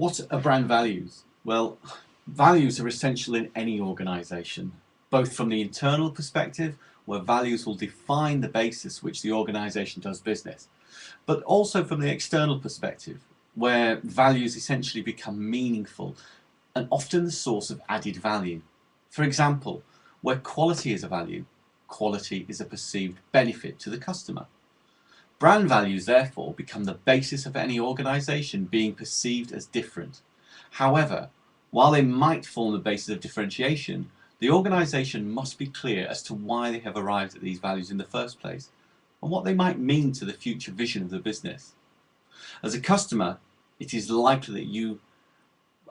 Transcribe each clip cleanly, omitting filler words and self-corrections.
What are brand values? Well, values are essential in any organisation, both from the internal perspective, where values will define the basis which the organisation does business, but also from the external perspective, where values essentially become meaningful and often the source of added value. For example, where quality is a value, quality is a perceived benefit to the customer. Brand values therefore become the basis of any organisation being perceived as different. However, while they might form the basis of differentiation, the organisation must be clear as to why they have arrived at these values in the first place and what they might mean to the future vision of the business. As a customer, it is likely that you,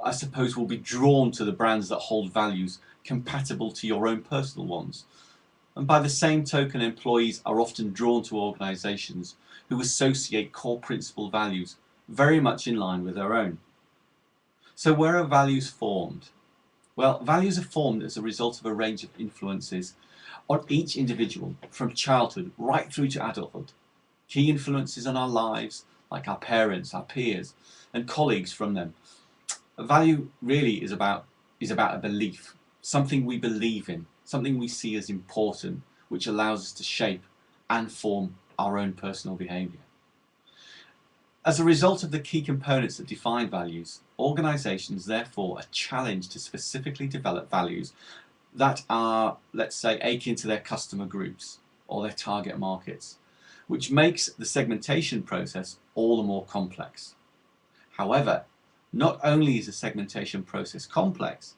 I suppose, will be drawn to the brands that hold values compatible to your own personal ones. And by the same token, employees are often drawn to organisations who associate core principle values very much in line with their own. So where are values formed? Well, values are formed as a result of a range of influences on each individual from childhood right through to adulthood. Key influences on our lives, like our parents, our peers, and colleagues from them. A value really is about a belief, something we believe in, something we see as important, which allows us to shape and form our own personal behaviour. As a result of the key components that define values, organisations therefore are challenged to specifically develop values that are, let's say, akin to their customer groups or their target markets, which makes the segmentation process all the more complex. However, not only is the segmentation process complex,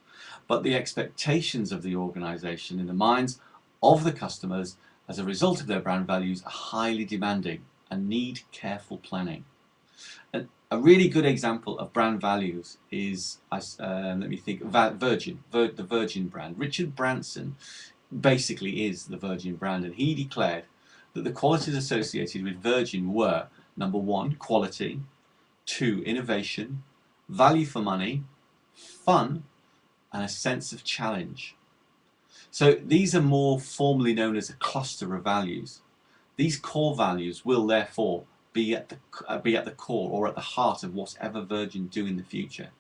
but the expectations of the organisation in the minds of the customers as a result of their brand values are highly demanding and need careful planning. And a really good example of brand values is, Virgin, the Virgin brand. Richard Branson basically is the Virgin brand, and he declared that the qualities associated with Virgin were: number one, quality; two, innovation; value for money; fun; and a sense of challenge. So these are more formally known as a cluster of values. These core values will therefore be at the core or at the heart of whatever Virgin do in the future.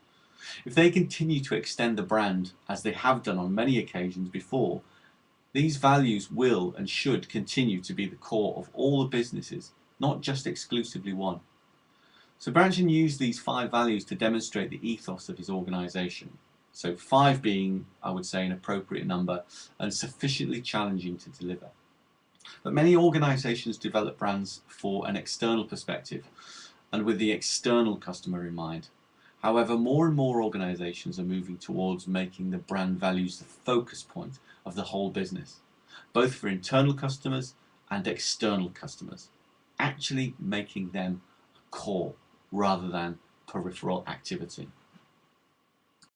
If they continue to extend the brand as they have done on many occasions before, these values will and should continue to be the core of all the businesses, not just exclusively one. So Branson used these 5 values to demonstrate the ethos of his organisation. So 5 being, I would say, an appropriate number and sufficiently challenging to deliver. But many organisations develop brands for an external perspective and with the external customer in mind. However, more and more organisations are moving towards making the brand values the focus point of the whole business, both for internal customers and external customers, actually making them core rather than peripheral activity.